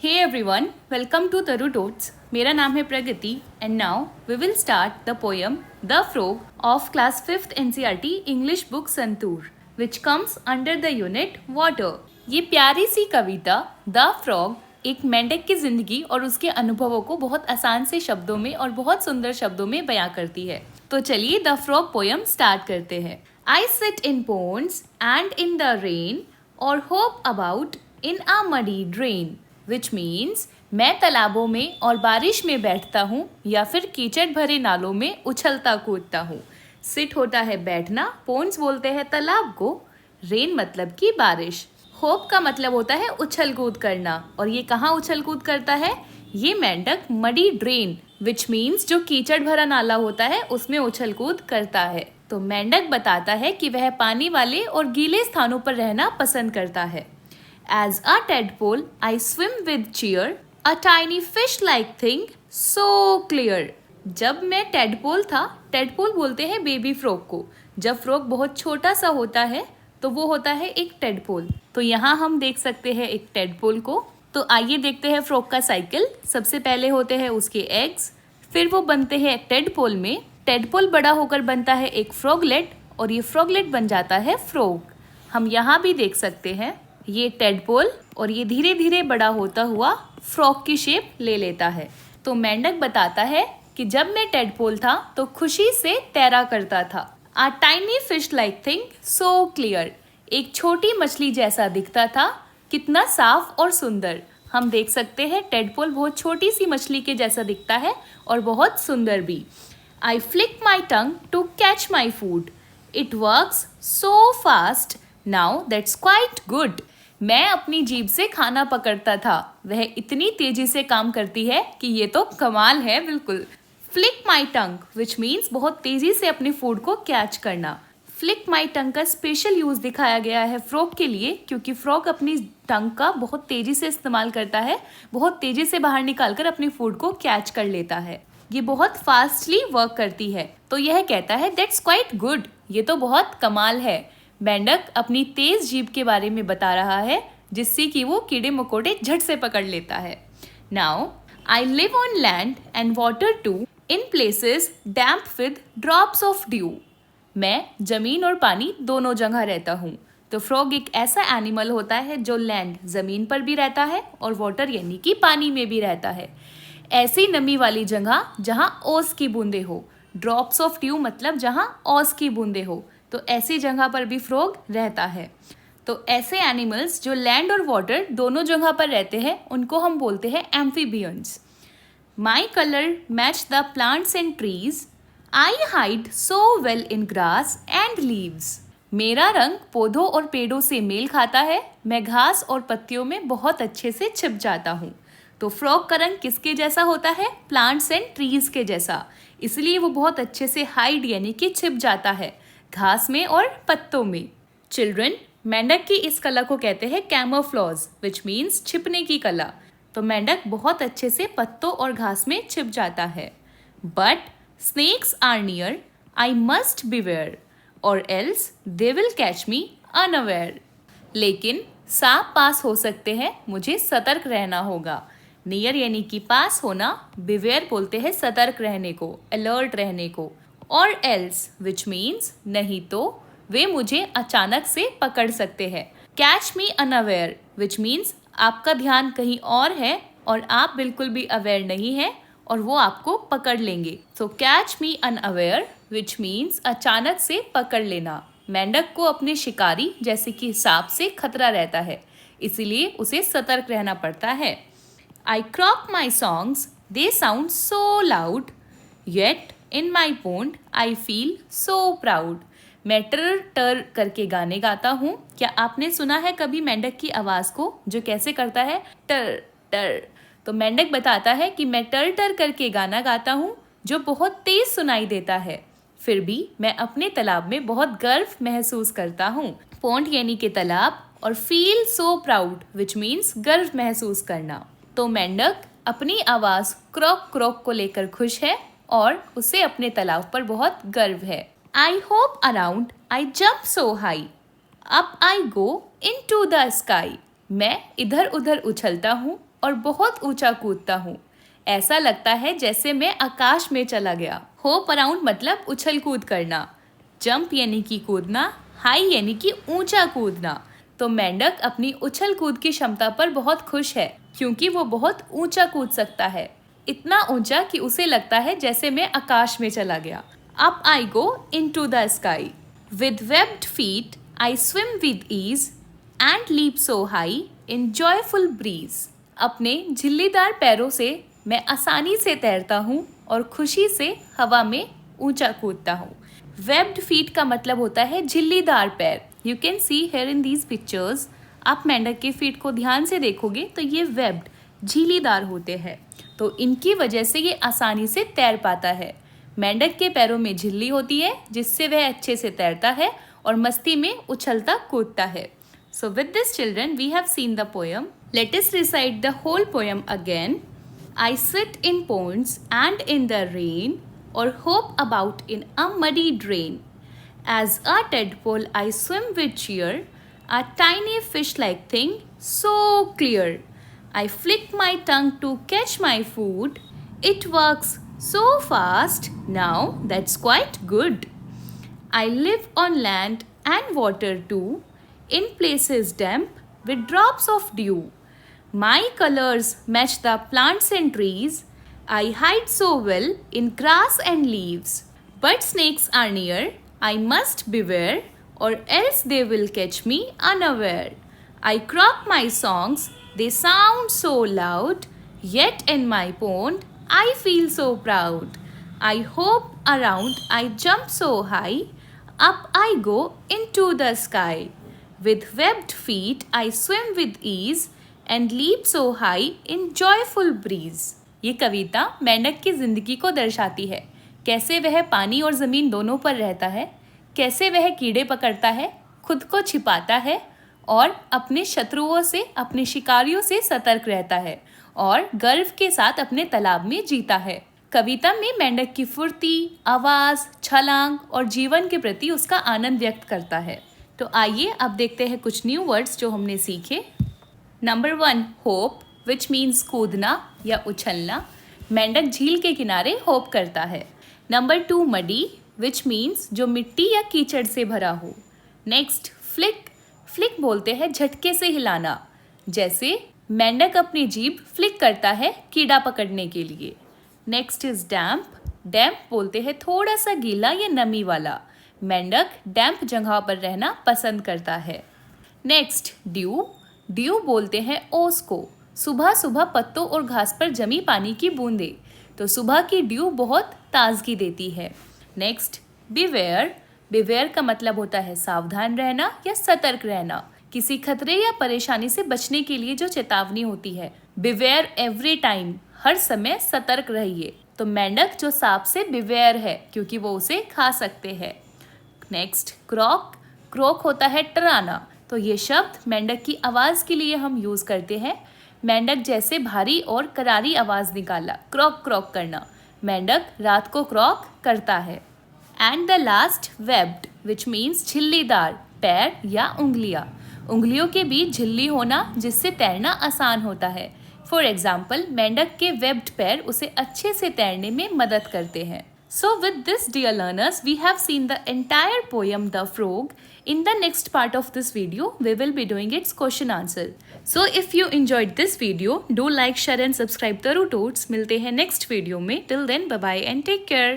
Hey everyone, welcome to Taru Totes. मेरा नाम है प्रगति and now we will start the poem The Frog of class 5th NCERT English book Santur which comes under the unit Water. ये प्यारी सी कविता The Frog एक मेंढक की जिंदगी और उसके अनुभवों को बहुत आसान से शब्दों में और बहुत सुंदर शब्दों में बयां करती है। तो चलिए The Frog पोयम स्टार्ट करते हैं। I sit in ponds and in the rain or hop about in a muddy drain. Which means मैं तालाबों में और बारिश में बैठता हूँ या फिर कीचड़ भरे नालों में उछलता कूदता हूँ। सिट होता है बैठना, पोन्स बोलते हैं तालाब को, रेन मतलब की बारिश, होप का मतलब होता है उछल कूद करना। और ये कहाँ उछल कूद करता है? ये मेंढक मडी ड्रेन विच मीन्स जो कीचड़ भरा नाला होता है उसमें उछल कूद करता है। तो मेंढक बताता है कि वह पानी वाले और गीले स्थानों पर रहना पसंद करता है। As a tadpole, I swim with cheer, a tiny fish-like thing, so clear. जब मैं टेडपोल था, टेडपोल बोलते हैं बेबी फ्रॉग को। जब फ्रॉग बहुत छोटा सा होता है तो वो होता है एक टेडपोल। तो यहाँ हम देख सकते हैं एक टेडपोल को। तो आइए देखते हैं फ्रॉग का साइकिल। सबसे पहले होते हैं उसके एग्स, फिर वो बनते हैं टेडपोल में। टेडपोल बड़ा होकर बनता है एक फ्रॉगलेट और ये फ्रॉगलेट बन जाता है फ्रॉग। हम यहाँ भी देख सकते हैं ये टेडपोल और ये धीरे धीरे बड़ा होता हुआ फ्रॉग की शेप ले लेता है। तो मेंढक बताता है कि जब मैं टेडपोल था तो खुशी से तैरा करता था। A tiny fish like thing so clear. एक छोटी मछली जैसा दिखता था, कितना साफ और सुंदर। हम देख सकते हैं टेडपोल बहुत छोटी सी मछली के जैसा दिखता है और बहुत सुंदर भी। I flick my tongue to catch my food. It works so fast. Now that's quite good. मैं अपनी जीभ से खाना पकड़ता था, वह इतनी तेजी से काम करती है कि ये तो कमाल है बिल्कुल। Flick my tongue which means बहुत तेजी से अपने फूड को कैच करना। फ्लिक माई टंग का स्पेशल यूज दिखाया गया है फ्रॉग के लिए क्योंकि फ्रॉग अपनी टंग का बहुत तेजी से इस्तेमाल करता है, बहुत तेजी से बाहर निकालकर अपनी फूड को कैच कर लेता है। ये बहुत फास्टली वर्क करती है। तो यह कहता है दैट्स क्वाइट गुड, ये तो बहुत कमाल है। मेंढक अपनी तेज जीभ के बारे में बता रहा है जिससे कि वो कीड़े मकोड़े झट से पकड़ लेता है। Now I live on land and water too in places damp with drops of dew. मैं जमीन और पानी दोनों जगह रहता हूँ। तो फ्रॉग एक ऐसा एनिमल होता है जो लैंड जमीन पर भी रहता है और वाटर यानी कि पानी में भी रहता है। ऐसी नमी वाली जगह जहाँ ओस की बूंदे हो, ड्रॉप्स ऑफ ड्यू मतलब जहाँ ओस की बूंदे हो, तो ऐसी जगह पर भी फ्रॉग रहता है। तो ऐसे एनिमल्स जो लैंड और वाटर दोनों जगह पर रहते हैं उनको हम बोलते हैं amphibians. My colour match the plants and trees, I hide so well in grass and leaves. मेरा रंग पौधों और पेड़ों से मेल खाता है, मैं घास और पत्तियों में बहुत अच्छे से छिप जाता हूँ। तो फ्रॉग का रंग किसके जैसा होता है? प्लांट्स एंड ट्रीज के जैसा, इसलिए वो बहुत अच्छे से हाइड यानी कि छिप जाता है घास में और पत्तों में। चिल्ड्रन, मेंढक की इस कला को कहते हैं कैमोफ्लेज विच मीन्स छिपने की कला। तो मेंढक बहुत अच्छे से पत्तों और घास में छिप जाता है। But snakes are near, I must beware or else they will catch me unaware. लेकिन सांप पास हो सकते हैं, मुझे सतर्क रहना होगा। नियर यानी कि पास होना, बिवेयर बोलते हैं सतर्क रहने को, अलर्ट रहने को। और एल्स विच मीन्स नहीं तो वे मुझे अचानक से पकड़ सकते हैं। Catch me unaware which means आपका ध्यान कहीं और है और आप बिल्कुल भी अवेयर नहीं हैं और वो आपको पकड़ लेंगे। सो catch me unaware which means अचानक से पकड़ लेना। मेंढक को अपने शिकारी जैसे कि सांप से खतरा रहता है, इसीलिए उसे सतर्क रहना पड़ता है। I croak my songs, they sound so loud, yet in my pond I feel so proud. मैं टर टर करके गाने गाता हूँ। क्या आपने सुना है कभी मेंढक की आवाज़ को जो कैसे करता है? टर टर। तो मेंढक बताता है कि मैं टर टर करके गाना गाता हूँ जो बहुत तेज सुनाई देता है, फिर भी मैं अपने तालाब में बहुत गर्व महसूस करता हूँ। पोंड यानी कि तालाब और feel so proud which means गर्व महसूस करना। तो मेंढक अपनी आवाज़ क्रॉक क्रॉक को लेकर खुश है और उसे अपने तालाब पर बहुत गर्व है। I hop around, I jump so high, up I go into the sky. मैं इधर उधर उछलता हूँ और बहुत ऊंचा कूदता हूँ। ऐसा लगता है जैसे मैं आकाश में चला गया। होप अराउंड मतलब उछल कूद करना, जंप यानी कि कूदना, हाई यानी कि ऊंचा कूदना। तो मेंढक अपनी उछल कूद की क्षमता पर बहुत खुश है क्योंकि वो बहुत ऊंचा कूद सकता है, इतना ऊंचा कि उसे लगता है जैसे मैं आकाश में चला गया। Up I go into the sky. With webbed feet, I swim with ease and leap so high in joyful breeze. अपने झिल्लीदार पैरों से मैं आसानी से तैरता हूँ और खुशी से हवा में ऊंचा कूदता हूँ। वेब्ड फीट का मतलब होता है झिल्लीदार पैर। You can see here in these pictures. आप मेंढक के फीट को ध्यान से देखोगे तो ये वेब्ड झिल्लीदार होते हैं, तो इनकी वजह से ये आसानी से तैर पाता है। मेंढक के पैरों में झिल्ली होती है जिससे वह अच्छे से तैरता है और मस्ती में उछलता कूदता है। So with this children we have seen the poem. Let us recite the whole poem again. I sit in ponds and in the rain or hop about in a muddy drain. As a tadpole I swim with cheer, a tiny fish-like thing so clear. I flick my tongue to catch my food. It works so fast now, that's quite good. I live on land and water too, in places damp with drops of dew. My colors match the plants and trees. I hide so well in grass and leaves. But snakes are near, I must beware, or else they will catch me unaware. I croak my songs, they sound so loud, yet in my pond I feel so proud. I hop around, I jump so high, up I go into the sky. With webbed feet I swim with ease and leap so high in joyful breeze. ये कविता मेंढक की जिंदगी को दर्शाती है। कैसे वह पानी और जमीन दोनों पर रहता है, कैसे वह कीड़े पकड़ता है, खुद को छिपाता है और अपने शत्रुओं से, अपने शिकारियों से सतर्क रहता है और गर्व के साथ अपने तालाब में जीता है। कविता में मेंढक की फुर्ती, आवाज, छलांग और जीवन के प्रति उसका आनंद व्यक्त करता है। तो आइए अब देखते हैं कुछ न्यू वर्ड्स जो हमने सीखे। नंबर 1 होप, विच मीन्स कूदना या उछलना। मेंढक झील के किनारे होप करता है। नंबर 2 मडी, विच मीन्स जो मिट्टी या कीचड़ से भरा हो। नेक्स्ट फ्लिक, फ्लिक बोलते हैं झटके से हिलाना, जैसे मेंढक अपनी जीभ फ्लिक करता है कीड़ा पकड़ने के लिए। नेक्स्ट इज डैम्प, डैम्प बोलते हैं थोड़ा सा गीला या नमी वाला। मेंढक डैम्प जगह पर रहना पसंद करता है। नेक्स्ट ड्यू, ड्यू बोलते हैं ओस को, सुबह सुबह पत्तों और घास पर जमी पानी की बूंदे, तो सुबह की ड्यू बहुत ताजगी देती है। नेक्स्ट बिवेयर, बिवेयर का मतलब होता है सावधान रहना या सतर्क रहना, किसी खतरे या परेशानी से बचने के लिए जो चेतावनी होती है। बिवेयर एवरी टाइम, हर समय सतर्क रहिए। तो मेंढक जो सांप से बिवेयर है क्योंकि वो उसे खा सकते हैं। नेक्स्ट क्रॉक, क्रॉक होता है डराना, तो ये शब्द मेंढक की आवाज के लिए हम यूज करते हैं। मेंढक जैसे भारी और करारी आवाज निकालना, क्रॉक क्रॉक करना। मेंढक रात को क्रॉक करता है। And the last webbed, which means झिल्लीदार, पैर या उंगलियां। उंगलियों के बीच झिल्ली होना जिससे तैरना आसान होता है। फॉर एग्जाम्पल मेंढक के वेब्ड पैर उसे अच्छे से तैरने में मदद करते हैं। So with this dear learners, we have seen the entire poem The Frog. In the next part of this video, we will be doing its question answer. So if you enjoyed this video, do like, share and subscribe Taru Tots. मिलते हैं next video में. Till then, bye bye and take care.